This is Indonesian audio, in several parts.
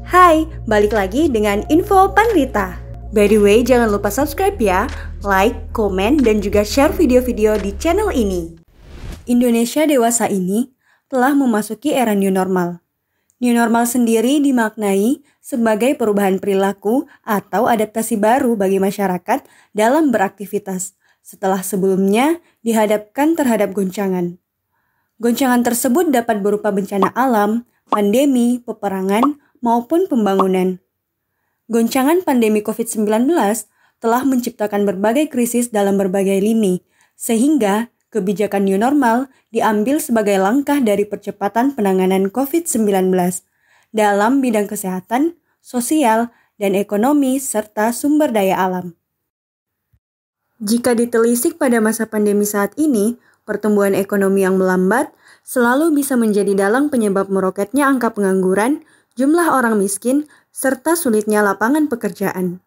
Hai, balik lagi dengan info Panrita. By the way, jangan lupa subscribe ya, like, komen, dan juga share video-video di channel ini. Indonesia dewasa ini telah memasuki era new normal. New normal sendiri dimaknai sebagai perubahan perilaku atau adaptasi baru bagi masyarakat dalam beraktivitas setelah sebelumnya dihadapkan terhadap goncangan. Goncangan tersebut dapat berupa bencana alam, pandemi, peperangan, maupun pembangunan. Goncangan pandemi COVID-19 telah menciptakan berbagai krisis dalam berbagai lini, sehingga kebijakan new normal diambil sebagai langkah dari percepatan penanganan COVID-19 dalam bidang kesehatan, sosial, dan ekonomi, serta sumber daya alam. Jika ditelisik pada masa pandemi saat ini, pertumbuhan ekonomi yang melambat selalu bisa menjadi dalang penyebab meroketnya angka pengangguran, jumlah orang miskin, serta sulitnya lapangan pekerjaan.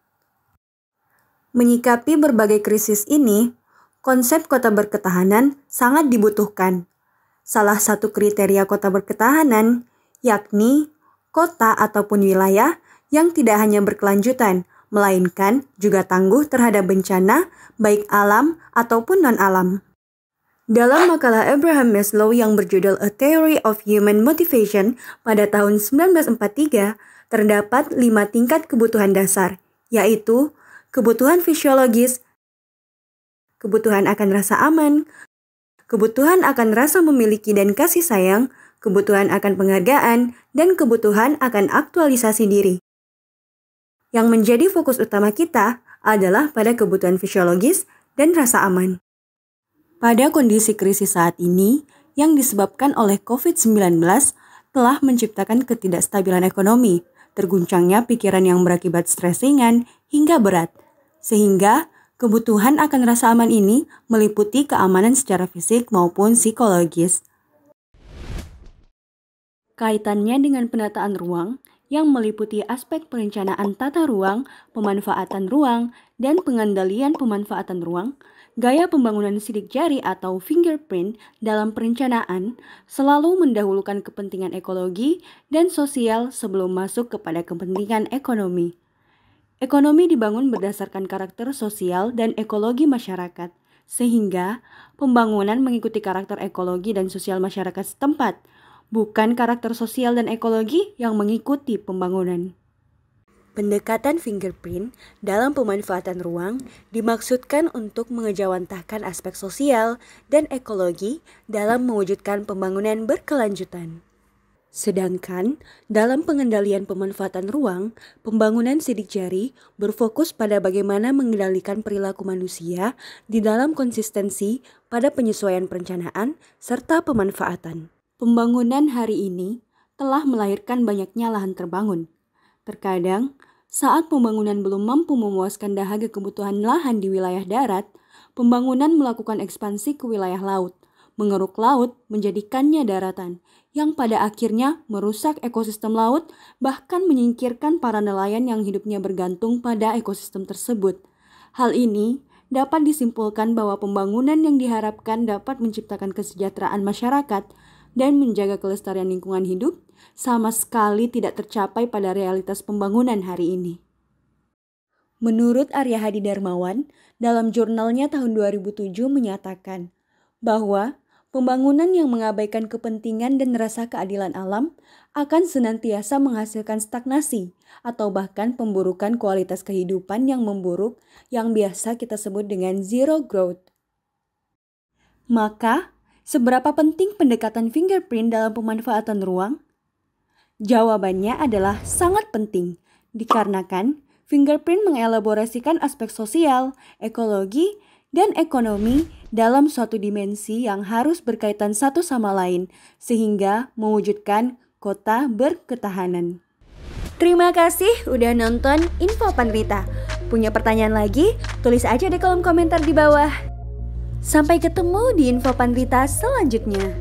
Menyikapi berbagai krisis ini, konsep kota berketahanan sangat dibutuhkan. Salah satu kriteria kota berketahanan yakni kota ataupun wilayah yang tidak hanya berkelanjutan, melainkan juga tangguh terhadap bencana, baik alam ataupun non-alam. Dalam makalah Abraham Maslow yang berjudul A Theory of Human Motivation pada tahun 1943, terdapat 5 tingkat kebutuhan dasar, yaitu kebutuhan fisiologis, kebutuhan akan rasa aman, kebutuhan akan rasa memiliki dan kasih sayang, kebutuhan akan penghargaan, dan kebutuhan akan aktualisasi diri. Yang menjadi fokus utama kita adalah pada kebutuhan fisiologis dan rasa aman. Pada kondisi krisis saat ini, yang disebabkan oleh COVID-19 telah menciptakan ketidakstabilan ekonomi, terguncangnya pikiran yang berakibat stres ringan hingga berat, sehingga kebutuhan akan rasa aman ini meliputi keamanan secara fisik maupun psikologis. Kaitannya dengan penataan ruang yang meliputi aspek perencanaan tata ruang, pemanfaatan ruang, dan pengendalian pemanfaatan ruang. Gaya pembangunan sidik jari atau fingerprint dalam perencanaan selalu mendahulukan kepentingan ekologi dan sosial sebelum masuk kepada kepentingan ekonomi. Ekonomi dibangun berdasarkan karakter sosial dan ekologi masyarakat, sehingga pembangunan mengikuti karakter ekologi dan sosial masyarakat setempat, bukan karakter sosial dan ekologi yang mengikuti pembangunan. Pendekatan fingerprint dalam pemanfaatan ruang dimaksudkan untuk mengejawantahkan aspek sosial dan ekologi dalam mewujudkan pembangunan berkelanjutan. Sedangkan dalam pengendalian pemanfaatan ruang, pembangunan sidik jari berfokus pada bagaimana mengendalikan perilaku manusia di dalam konsistensi pada penyesuaian perencanaan serta pemanfaatan. Pembangunan hari ini telah melahirkan banyaknya lahan terbangun. Terkadang, saat pembangunan belum mampu memuaskan dahaga kebutuhan lahan di wilayah darat, pembangunan melakukan ekspansi ke wilayah laut, mengeruk laut menjadikannya daratan, yang pada akhirnya merusak ekosistem laut, bahkan menyingkirkan para nelayan yang hidupnya bergantung pada ekosistem tersebut. Hal ini dapat disimpulkan bahwa pembangunan yang diharapkan dapat menciptakan kesejahteraan masyarakat dan menjaga kelestarian lingkungan hidup sama sekali tidak tercapai pada realitas pembangunan hari ini. Menurut Arya Hadi Darmawan, dalam jurnalnya tahun 2007 menyatakan bahwa pembangunan yang mengabaikan kepentingan dan rasa keadilan alam akan senantiasa menghasilkan stagnasi atau bahkan pemburukan kualitas kehidupan yang memburuk yang biasa kita sebut dengan zero growth. Maka, seberapa penting pendekatan fingerprint dalam pemanfaatan ruang? Jawabannya adalah sangat penting, dikarenakan fingerprint mengelaborasikan aspek sosial, ekologi, dan ekonomi dalam suatu dimensi yang harus berkaitan satu sama lain, sehingga mewujudkan kota berketahanan. Terima kasih udah nonton Info Panrita. Punya pertanyaan lagi? Tulis aja di kolom komentar di bawah. Sampai ketemu di Info Panrita selanjutnya.